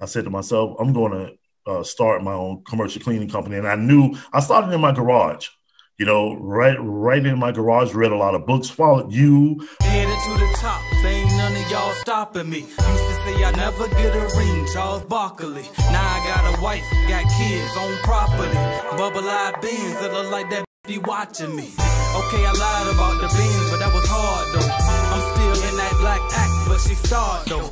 I said to myself, I'm going to start my own commercial cleaning company. And I started in my garage, right in my garage, read a lot of books, followed you. Headed to the top, ain't none of y'all stopping me. Used to say I never get a ring, Charles Barkley. Now I got a wife, got kids, own property. Bubble-eyed beans that look like that be watching me. Okay, I lied about the beans, but that was hard though. I'm still in that black act, but she starred though.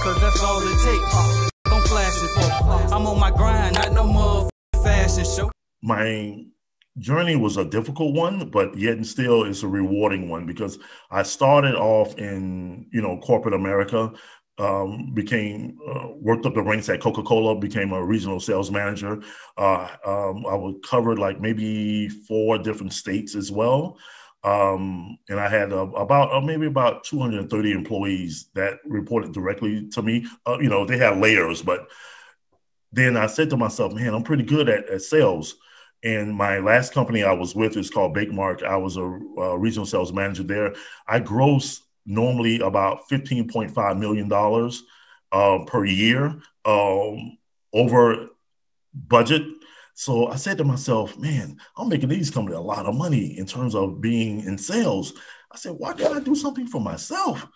Cause that's all it takes. I'm flashing for. I'm on my grind, not no motherfucking fashion show. My journey was a difficult one, but yet and still it's a rewarding one because I started off in, corporate America, worked up the ranks at Coca-Cola, became a regional sales manager. I would cover like maybe 4 different states as well. And I had maybe about 230 employees that reported directly to me. They had layers, but then I said to myself, man, I'm pretty good at sales. And my last company I was with is called Bakemark. I was a regional sales manager there. I gross normally about $15.5 million per year over budget. So I said to myself, man, I'm making these companies a lot of money in terms of being in sales. I said, why can't I do something for myself?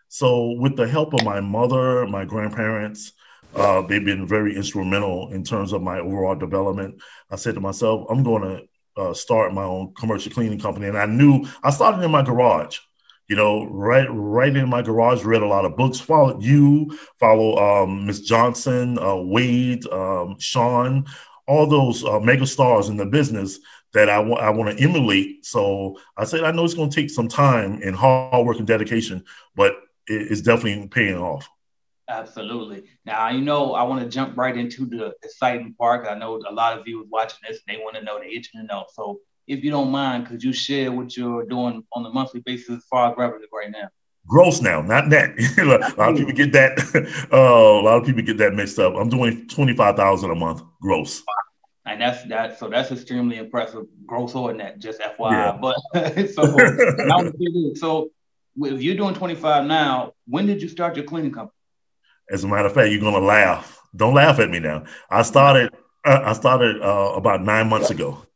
So with the help of my mother, my grandparents, they've been very instrumental in terms of my overall development. I said to myself, I'm going to start my own commercial cleaning company. And I started in my garage, right in my garage, read a lot of books, followed Miss Johnson, Wade, Sean, all those mega stars in the business that I want to emulate. So I said, I know it's going to take some time and hard work and dedication, but it's definitely paying off. Absolutely. Now, I want to jump right into the exciting part. I know a lot of viewers watching this, and they want to know, they're itching to know. So if you don't mind, could you share what you're doing on a monthly basis as far as revenue right now? Gross now, not net. A lot of people get that. A lot of people get that mixed up. I'm doing $25,000 a month gross. And that's extremely impressive, gross or net, just FYI. Yeah. But so if you're doing 25 now, when did you start your cleaning company? As a matter of fact, you're gonna laugh. Don't laugh at me now. I started about 9 months ago,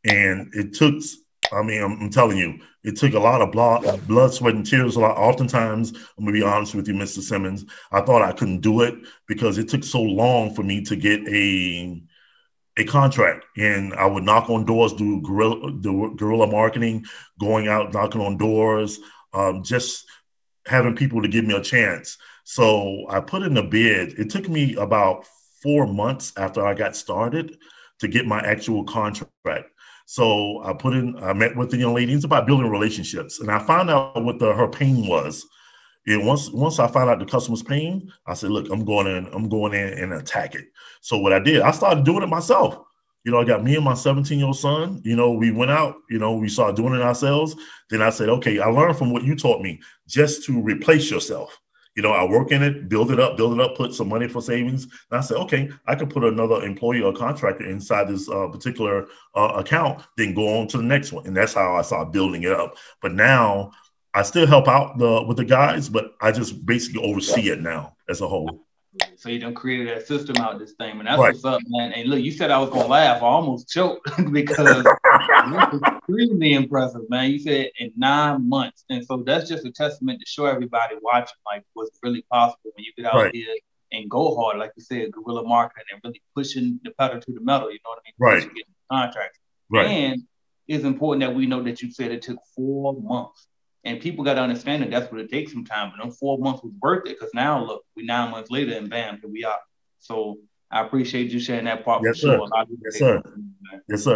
and it took. I'm telling you, it took a lot of blood, sweat, and tears. Oftentimes, I'm gonna be honest with you, Mr. Simmons. I thought I couldn't do it because it took so long for me to get a contract, and I would knock on doors, do guerrilla marketing, going out knocking on doors, just having people to give me a chance. So I put in a bid. It took me about 4 months after I got started to get my actual contract. So I met with the young lady. It's about building relationships. And I found out what her pain was. And once I found out the customer's pain, I said, look, I'm going in and attack it. So what I did, I started doing it myself. I got me and my 17-year-old son, we went out, we started doing it ourselves. Then I said, okay, I learned from what you taught me just to replace yourself. I work in it, build it up, put some money for savings. And I said, okay, I could put another employee or contractor inside this particular account, then go on to the next one. And that's how I started building it up. But now I still help out with the guys, but I just basically oversee it now as a whole. So you done created a system out this thing, and that's right. What's up, man. And look, you said I was gonna laugh. I almost choked because it's extremely impressive, man. You said in 9 months, and so that's just a testament to show everybody watching like what's really possible when you get out here and go hard, like you said, guerrilla marketing and really pushing the pedal to the metal. You know what I mean? Right. You get contracts. Right. And it's important that we know that you said it took 4 months. And people got to understand that that's what it takes some time. But them 4 months was worth it because now, look, we 9 months later and bam, here we are. So I appreciate you sharing that part. Yes, for sir. Sure. Yes, sir. Yes, sir.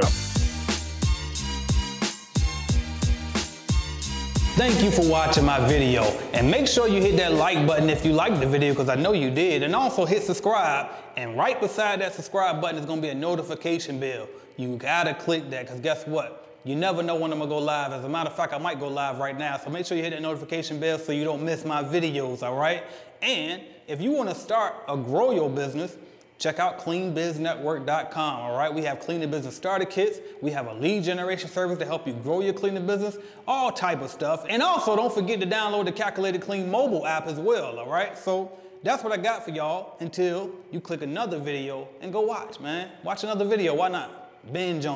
Thank you for watching my video. And make sure you hit that like button if you liked the video, because I know you did. And also hit subscribe. And right beside that subscribe button is going to be a notification bell. You got to click that because guess what? You never know when I'm gonna go live. As a matter of fact, I might go live right now. So make sure you hit that notification bell so you don't miss my videos, all right? And if you wanna start or grow your business, check out cleanbiznetwork.com, all right? We have cleaning business starter kits. We have a lead generation service to help you grow your cleaning business, all type of stuff. And also don't forget to download the Calculated Clean mobile app as well, all right? So that's what I got for y'all until you click another video and go watch, man. Watch another video, why not? Binge on it.